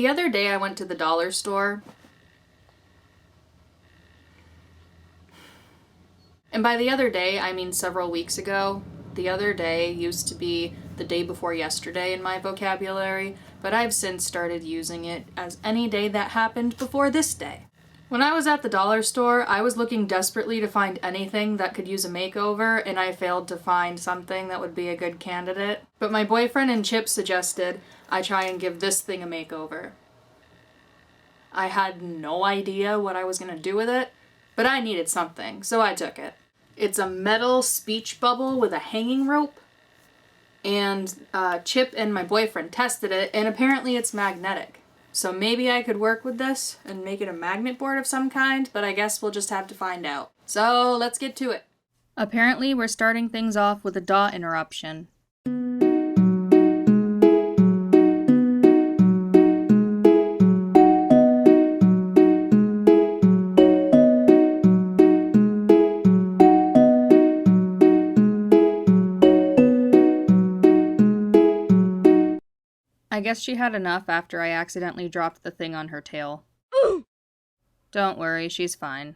The other day I went to the dollar store, and by the other day I mean several weeks ago. The other day used to be the day before yesterday in my vocabulary, but I've since started using it as any day that happened before this day. When I was at the dollar store, I was looking desperately to find anything that could use a makeover, and I failed to find something that would be a good candidate. But my boyfriend and Chip suggested I try and give this thing a makeover. I had no idea what I was going to do with it, but I needed something, so I took it. It's a metal speech bubble with a hanging rope, and Chip and my boyfriend tested it, and apparently it's magnetic. So maybe I could work with this and make it a magnet board of some kind, but I guess we'll just have to find out. So let's get to it. Apparently we're starting things off with a dot interruption. I guess she had enough after I accidentally dropped the thing on her tail. Don't worry, she's fine.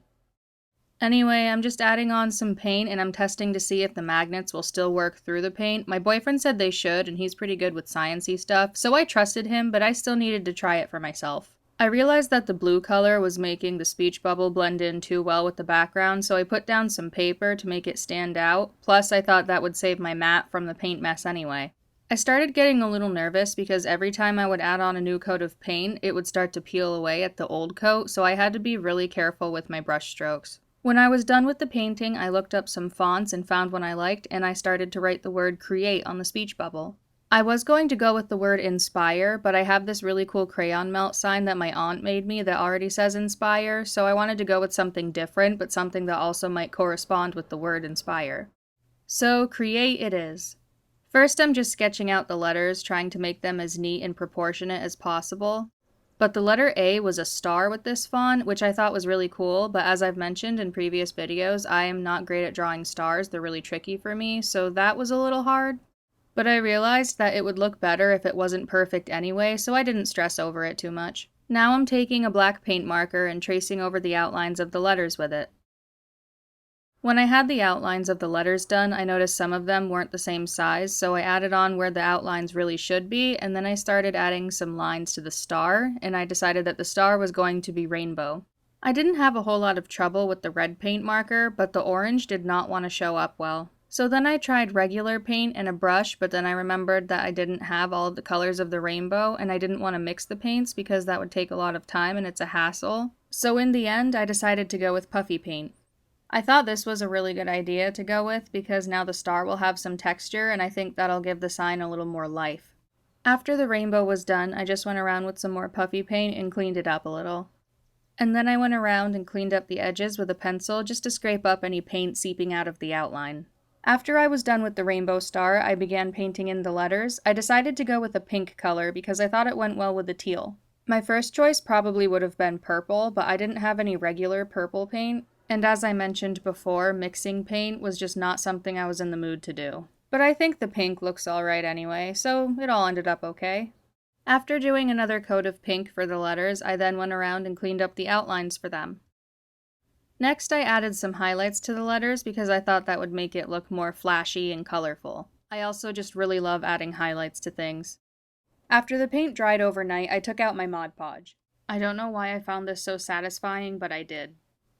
Anyway, I'm just adding on some paint and I'm testing to see if the magnets will still work through the paint. My boyfriend said they should, and he's pretty good with sciencey stuff, so I trusted him, but I still needed to try it for myself. I realized that the blue color was making the speech bubble blend in too well with the background, so I put down some paper to make it stand out, plus I thought that would save my mat from the paint mess anyway. I started getting a little nervous because every time I would add on a new coat of paint, it would start to peel away at the old coat, so I had to be really careful with my brush strokes. When I was done with the painting, I looked up some fonts and found one I liked, and I started to write the word create on the speech bubble. I was going to go with the word inspire, but I have this really cool crayon melt sign that my aunt made me that already says inspire, so I wanted to go with something different, but something that also might correspond with the word inspire. So create it is. First, I'm just sketching out the letters, trying to make them as neat and proportionate as possible. But the letter A was a star with this font, which I thought was really cool, but as I've mentioned in previous videos, I am not great at drawing stars, they're really tricky for me, so that was a little hard. But I realized that it would look better if it wasn't perfect anyway, so I didn't stress over it too much. Now I'm taking a black paint marker and tracing over the outlines of the letters with it. When I had the outlines of the letters done, I noticed some of them weren't the same size, so I added on where the outlines really should be, and then I started adding some lines to the star, and I decided that the star was going to be rainbow. I didn't have a whole lot of trouble with the red paint marker, but the orange did not want to show up well. So then I tried regular paint and a brush, but then I remembered that I didn't have all of the colors of the rainbow, and I didn't want to mix the paints because that would take a lot of time and it's a hassle. So in the end, I decided to go with puffy paint. I thought this was a really good idea to go with because now the star will have some texture and I think that'll give the sign a little more life. After the rainbow was done, I just went around with some more puffy paint and cleaned it up a little. And then I went around and cleaned up the edges with a pencil just to scrape up any paint seeping out of the outline. After I was done with the rainbow star, I began painting in the letters. I decided to go with a pink color because I thought it went well with the teal. My first choice probably would have been purple, but I didn't have any regular purple paint. And as I mentioned before, mixing paint was just not something I was in the mood to do. But I think the pink looks alright anyway, so it all ended up okay. After doing another coat of pink for the letters, I then went around and cleaned up the outlines for them. Next, I added some highlights to the letters because I thought that would make it look more flashy and colorful. I also just really love adding highlights to things. After the paint dried overnight, I took out my Mod Podge. I don't know why I found this so satisfying, but I did.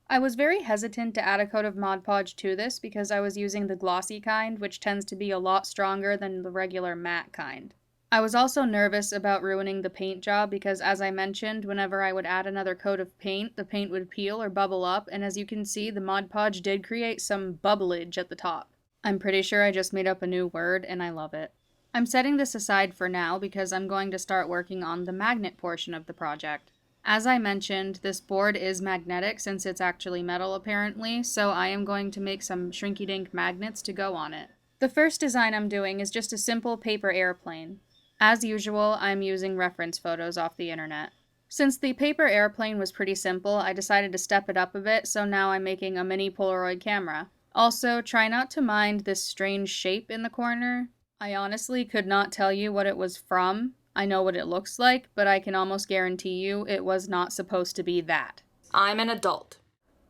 I was very hesitant to add a coat of Mod Podge to this because I was using the glossy kind, which tends to be a lot stronger than the regular matte kind. I was also nervous about ruining the paint job because, as I mentioned, whenever I would add another coat of paint, the paint would peel or bubble up, and as you can see, the Mod Podge did create some bubblage at the top. I'm pretty sure I just made up a new word, and I love it. I'm setting this aside for now because I'm going to start working on the magnet portion of the project. As I mentioned, this board is magnetic since it's actually metal apparently, so I am going to make some shrinky-dink magnets to go on it. The first design I'm doing is just a simple paper airplane. As usual, I'm using reference photos off the internet. Since the paper airplane was pretty simple, I decided to step it up a bit, so now I'm making a mini Polaroid camera. Also, try not to mind this strange shape in the corner. I honestly could not tell you what it was from. I know what it looks like, but I can almost guarantee you it was not supposed to be that. I'm an adult.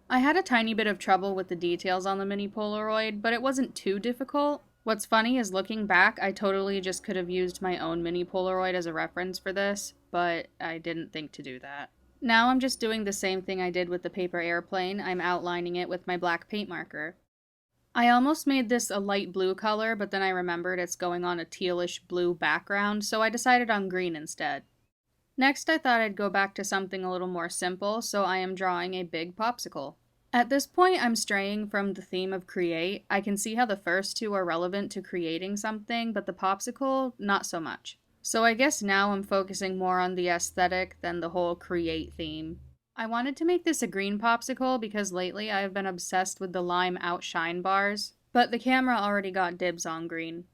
I had a tiny bit of trouble with the details on the mini Polaroid, but it wasn't too difficult. What's funny is looking back, I totally just could have used my own mini Polaroid as a reference for this, but I didn't think to do that. Now I'm just doing the same thing I did with the paper airplane. I'm outlining it with my black paint marker. I almost made this a light blue color, but then I remembered it's going on a tealish blue background, so I decided on green instead. Next, I thought I'd go back to something a little more simple, so I am drawing a big popsicle. At this point, I'm straying from the theme of create. I can see how the first two are relevant to creating something, but the popsicle, not so much. So I guess now I'm focusing more on the aesthetic than the whole create theme. I wanted to make this a green popsicle because lately I have been obsessed with the lime outshine bars, but the camera already got dibs on green.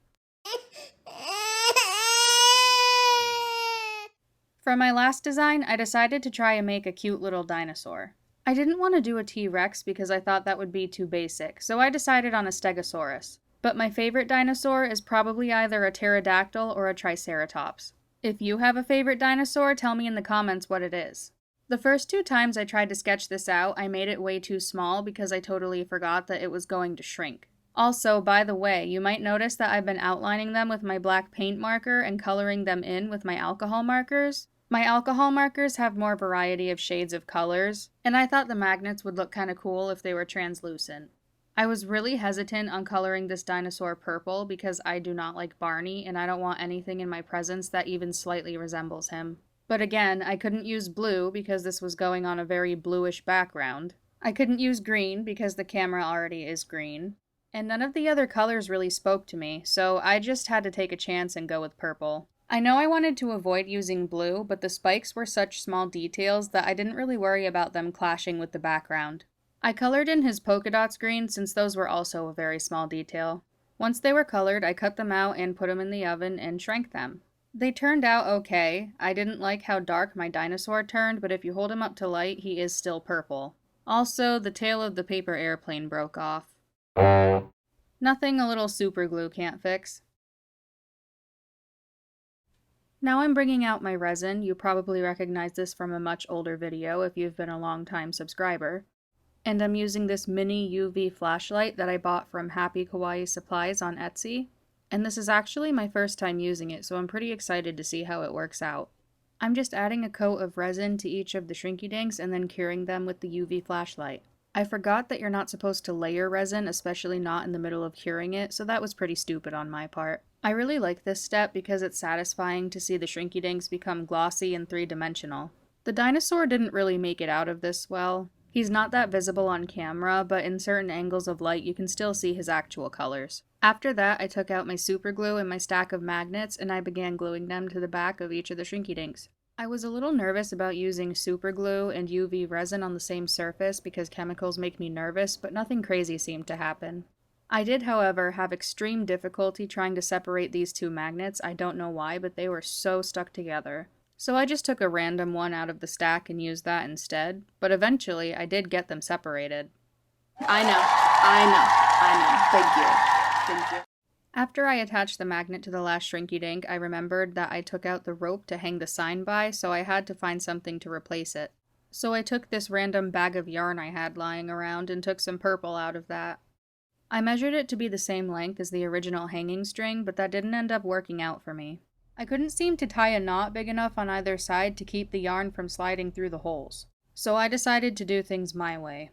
For my last design, I decided to try and make a cute little dinosaur. I didn't want to do a T-Rex because I thought that would be too basic, so I decided on a Stegosaurus. But my favorite dinosaur is probably either a pterodactyl or a triceratops. If you have a favorite dinosaur, tell me in the comments what it is. The first 2 times I tried to sketch this out, I made it way too small because I totally forgot that it was going to shrink. Also, by the way, you might notice that I've been outlining them with my black paint marker and coloring them in with my alcohol markers. My alcohol markers have more variety of shades of colors, and I thought the magnets would look kinda cool if they were translucent. I was really hesitant on coloring this dinosaur purple because I do not like Barney and I don't want anything in my presence that even slightly resembles him. But again, I couldn't use blue because this was going on a very bluish background. I couldn't use green because the camera already is green. And none of the other colors really spoke to me, so I just had to take a chance and go with purple. I know I wanted to avoid using blue, but the spikes were such small details that I didn't really worry about them clashing with the background. I colored in his polka dots green since those were also a very small detail. Once they were colored, I cut them out and put them in the oven and shrank them. They turned out okay. I didn't like how dark my dinosaur turned, but if you hold him up to light, he is still purple. Also, the tail of the paper airplane broke off. Nothing a little super glue can't fix. Now I'm bringing out my resin. You probably recognize this from a much older video if you've been a long-time subscriber. And I'm using this mini UV flashlight that I bought from Happy Kawaii Supplies on Etsy. And this is actually my first time using it, so I'm pretty excited to see how it works out. I'm just adding a coat of resin to each of the shrinky dinks and then curing them with the UV flashlight. I forgot that you're not supposed to layer resin, especially not in the middle of curing it, so that was pretty stupid on my part. I really like this step because it's satisfying to see the shrinky dinks become glossy and 3-dimensional. The dinosaur didn't really make it out of this well. He's not that visible on camera, but in certain angles of light you can still see his actual colors. After that, I took out my super glue and my stack of magnets and I began gluing them to the back of each of the shrinky dinks. I was a little nervous about using super glue and UV resin on the same surface because chemicals make me nervous, but nothing crazy seemed to happen. I did, however, have extreme difficulty trying to separate these 2 magnets. I don't know why, but they were so stuck together. So I just took a random one out of the stack and used that instead, but eventually I did get them separated. I know. Thank you. After I attached the magnet to the last shrinky dink, I remembered that I took out the rope to hang the sign by, so I had to find something to replace it. So I took this random bag of yarn I had lying around and took some purple out of that. I measured it to be the same length as the original hanging string, but that didn't end up working out for me. I couldn't seem to tie a knot big enough on either side to keep the yarn from sliding through the holes. So I decided to do things my way.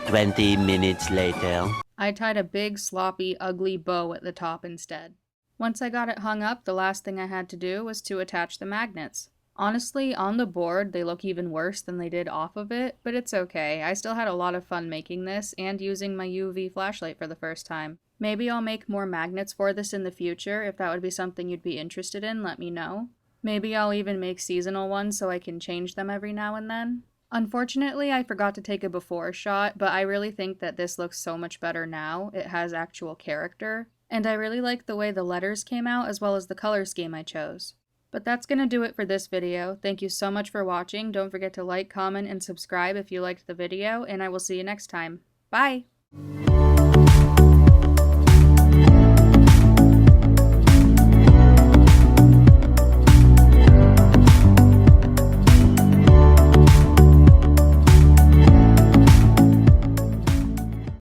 20 minutes later. I tied a big, sloppy, ugly bow at the top instead. Once I got it hung up, the last thing I had to do was to attach the magnets. Honestly, on the board, they look even worse than they did off of it, but it's okay. I still had a lot of fun making this and using my UV flashlight for the first time. Maybe I'll make more magnets for this in the future. If that would be something you'd be interested in, let me know. Maybe I'll even make seasonal ones so I can change them every now and then. Unfortunately, I forgot to take a before shot, but I really think that this looks so much better now. It has actual character, and I really like the way the letters came out as well as the color scheme I chose. But that's gonna do it for this video. Thank you so much for watching. Don't forget to like, comment, and subscribe if you liked the video, and I will see you next time. Bye!